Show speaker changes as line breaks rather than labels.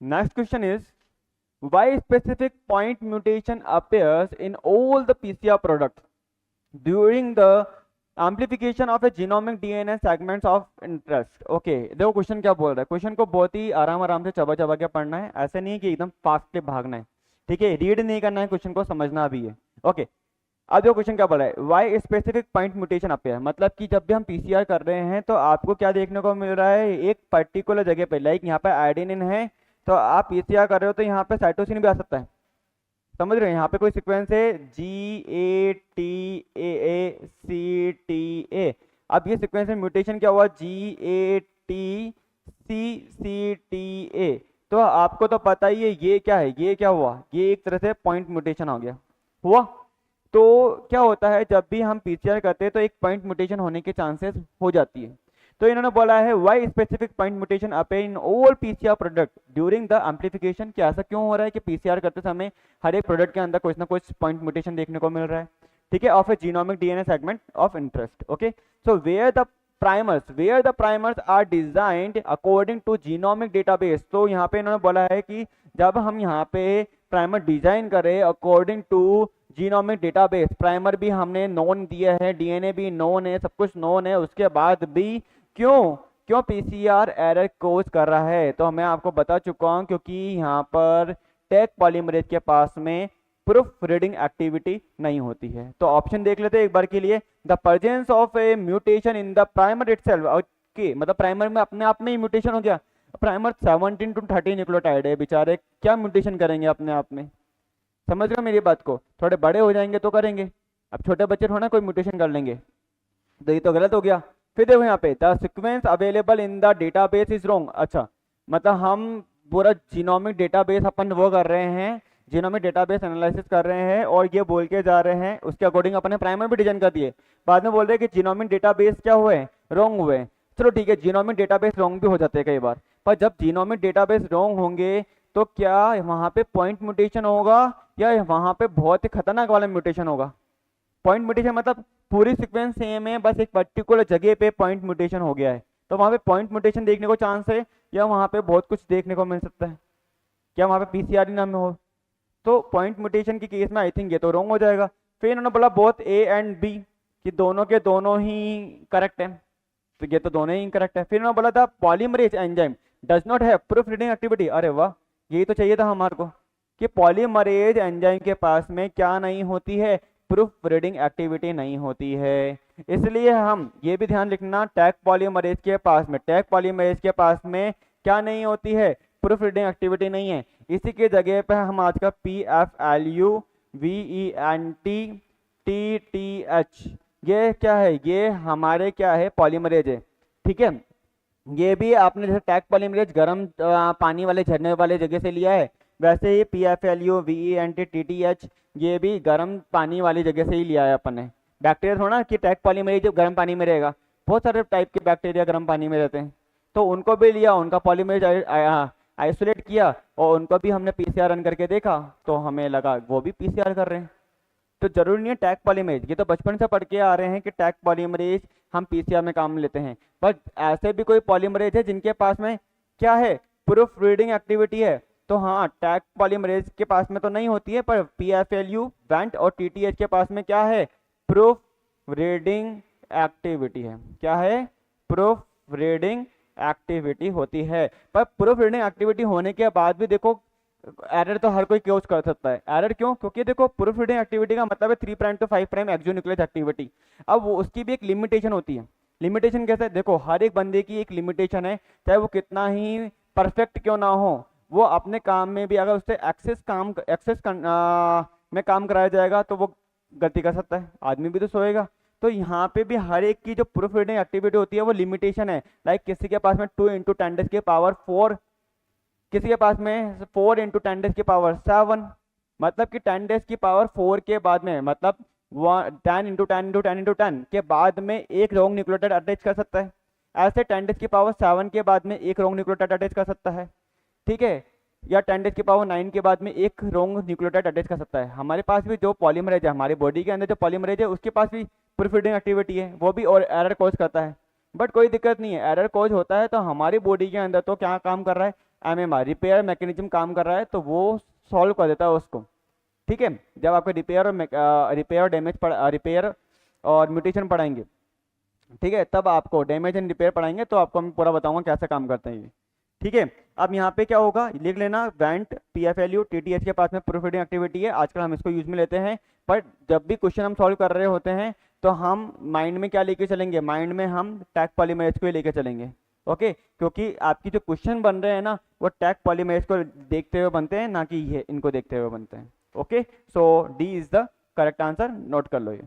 Next question is why specific point mutation appears in all the PCR products during the amplification of a genomic DNA segments of interest। Okay देखो question क्या बोल रहा है, question को बहुत ही आराम आराम से चबा चबा के पढ़ना है, ऐसे नहीं कि एकदम फास्टली भागना है, ठीक है, रीड नहीं करना है, क्वेश्चन को समझना भी है। ओके अब देखो क्वेश्चन क्या बोल रहा है, why specific point mutation appear, मतलब कि जब भी हम पीसीआर कर रहे हैं तो आपको क्या देखने को मिल रहा है, एक पर्टिकुलर जगह पे, लाइक यहाँ पे आयोडीन है तो आप पीसीआर कर रहे हो तो यहाँ पे साइटोसिन भी आ सकता है, समझ रहे हैं, यहाँ पे कोई सीक्वेंस है GATAACTA, अब ये सीक्वेंस में म्यूटेशन क्या हुआ GATCCTA, तो आपको तो पता ही है ये क्या है, ये क्या हुआ, ये एक तरह से पॉइंट म्यूटेशन हो गया हुआ। तो क्या होता है जब भी हम पीसीआर करते हैं तो एक पॉइंट म्यूटेशन होने के चांसेस हो जाती है। तो इन्होंने बोला है why specific point mutation appear in all PCR product during the amplification, क्या ऐसा क्यों हो रहा है कि पीसीआर करते समय हर एक प्रोडक्ट के अंदर कुछ ना कुछ पॉइंट म्यूटेशन देखने को मिल रहा है, ठीक है, of a genomic DNA segment of interest. Okay so where the primers are designed according to genomic database, तो यहाँ पे इन्होंने बोला है कि जब हम यहाँ पे प्राइमर डिजाइन करें according to genomic database, primer भी हमने नोन दिया है, डीएनए भी नोन है, सब कुछ नोन है, उसके बाद भी क्यों क्यों पीसीआर एरर कोज कर रहा है, तो मैं आपको बता चुका हूं क्योंकि यहाँ पर टैग पॉलीमरेज के पास में प्रूफ रीडिंग एक्टिविटी नहीं होती है। तो ऑप्शन देख लेते हैं एक बार के लिए, the presence of A mutation in the primer itself, okay मतलब प्राइमर में अपने आप में ही म्यूटेशन हो गया, प्राइमर 17 to 30 न्यूक्लियोटाइड है, बेचारे क्या म्यूटेशन करेंगे अपने आप में, समझ रहे हो मेरी बात को, थोड़े बड़े हो जाएंगे तो करेंगे, अब छोटे बच्चे थोड़ा कोई म्यूटेशन कर लेंगे, तो ये तो गलत हो गया। फिर देखो यहाँ पे the sequence available in the database is wrong, अच्छा मतलब हम पूरा जीनोमिक डेटाबेस अपन वो कर रहे हैं, जीनोमिक डेटाबेस एनालिसिस कर रहे हैं और ये बोल के जा रहे हैं उसके अकॉर्डिंग अपने प्राइमर भी डिजाइन कर दिए, बाद में बोल रहे हैं कि जीनोमिक डेटाबेस क्या हुए, रॉन्ग हुए, चलो ठीक है जीनोमिक डेटाबेस रॉन्ग भी हो जाते हैं कई बार, पर जब जीनोमिक डेटाबेस रॉन्ग होंगे तो क्या वहां पे पॉइंट म्यूटेशन होगा या वहां पे बहुत ही खतरनाक वाला म्यूटेशन होगा। पॉइंट म्यूटेशन मतलब पूरी सीक्वेंस सेम है, बस एक पर्टिकुलर जगह पे पॉइंट म्यूटेशन हो गया है, तो वहां पे पॉइंट म्यूटेशन देखने को चांस है या वहां पे बहुत कुछ देखने को मिल सकता है, क्या वहां पे पीसीआर ही ना में हो, तो पॉइंट म्यूटेशन के केस में आई थिंक ये तो रॉन्ग हो जाएगा। फिर इन्होंने बोला बोथ ए एंड बी कि दोनों के दोनों ही करेक्ट है, तो ये तो दोनों ही करेक्ट है। फिर इन्होंने बोला था polymerase enzyme does not have proof reading activity, अरे वाह यही तो चाहिए था हमारे को कि पॉलीमरेज एंजाइम के पास में क्या नहीं होती है, प्रूफ रीडिंग एक्टिविटी नहीं होती है, इसलिए हम ये भी ध्यान रखना टैग पॉलीमरेज के पास में, टैग पॉलीमरेज के पास में क्या नहीं होती है, प्रूफ रीडिंग एक्टिविटी नहीं है, इसी के जगह पे हम आज का PFLUVENT ये क्या है, ये हमारे क्या है पॉलीमरेज है, ठीक है, ये भी आपने जैसे टैग पॉलीमरेज गर्म पानी वाले झरने वाले जगह से लिया है, वैसे ही PFLUVENT ये भी गर्म पानी वाली जगह से ही लिया है अपन ने, बैक्टीरिया थोड़ा कि टैग पॉलीमरेज जब गर्म पानी में रहेगा, बहुत सारे टाइप के बैक्टीरिया गर्म पानी में रहते हैं, तो उनको भी लिया, उनका पॉलीमरेज आइसोलेट किया और उनको भी हमने पीसीआर रन करके देखा तो हमें लगा वो भी पीसीआर कर रहे हैं। तो जरूरी नहीं है टैग पॉलीमरेज, ये तो बचपन से पढ़ के आ रहे हैं कि टैग पॉलीमरेज हम पीसीआर में काम लेते हैं, पर ऐसे भी कोई पॉलीमरेज है जिनके पास में क्या है प्रूफ रीडिंग एक्टिविटी है, तो हाँ टैग पॉलीमरेज के पास में तो नहीं होती है, पर PFLU वेंट और TTH के पास में क्या है प्रूफ रीडिंग एक्टिविटी है, क्या है प्रूफ रीडिंग एक्टिविटी होती है। पर प्रूफ रीडिंग एक्टिविटी होने के बाद भी देखो एरर तो हर कोई क्लोज कर सकता है, एरर क्यों, क्योंकि देखो प्रूफ रीडिंग एक्टिविटी का मतलब है 3' to 5' एक्सोन्यूक्लियस एक्टिविटी, अब वो उसकी भी एक लिमिटेशन होती है, लिमिटेशन कैसे, देखो हर एक बंदे की एक लिमिटेशन है, चाहे वो कितना ही परफेक्ट क्यों ना हो, वो अपने काम में भी अगर उससे में काम कराया जाएगा तो वो गलती कर सकता है, आदमी भी तो सोएगा, तो यहाँ पे भी हर एक की जो प्रूफ रीडिंग एक्टिविटी होती है वो लिमिटेशन है, लाइक किसी के पास में 2 × 10⁴, किसी के पास में 4 × 10⁷, मतलब कि 10⁴ के बाद में मतलब 10 × 10 × 10 × 10 के बाद में एक रॉन्ग न्यूक्लियोटाइड अटैच कर सकता है, ऐसे 10⁷ के बाद में एक रॉन्ग न्यूक्लियोटाइड अटैच कर सकता है, ठीक है, या 10⁹ के बाद में एक रॉन्ग न्यूक्लियोटाइड अटैच कर सकता है। हमारे पास भी जो पॉलीमरेज है, हमारी बॉडी के अंदर जो पॉलीमरेज है उसके पास भी प्रूफ रीडिंग एक्टिविटी है, वो भी और एरर कॉज करता है, बट कोई दिक्कत नहीं है, एरर कॉज होता है तो हमारी बॉडी के अंदर तो क्या काम कर रहा है, एमएमआर रिपेयर मैकेनिज्म काम कर रहा है तो वो सॉल्व कर देता है उसको। ठीक है, जब आपको रिपेयर और डैमेज रिपेयर और म्यूटेशन पढ़ाएंगे, ठीक है, तब आपको डैमेज एंड रिपेयर पढ़ाएंगे तो आपको मैं पूरा बताऊंगा कैसे काम करते हैं ये। ठीक है, अब यहाँ पे क्या होगा लिख लेना, वेंट पीएफएलयू टीटीएच के पास में प्रूफ रीडिंग एक्टिविटी है, आजकल हम इसको यूज में लेते हैं। पर जब भी क्वेश्चन हम सॉल्व कर रहे होते हैं तो हम माइंड में क्या लेके चलेंगे, माइंड में हम टैग पॉलीमरेज को ही लेके चलेंगे। ओके, क्योंकि आपकी जो क्वेश्चन बन रहे हैं ना वो टैग पॉलीमरेज को देखते हुए बनते हैं, ना कि ये इनको देखते हुए बनते हैं। Okay, so D is the correct answer, note कर लो ये।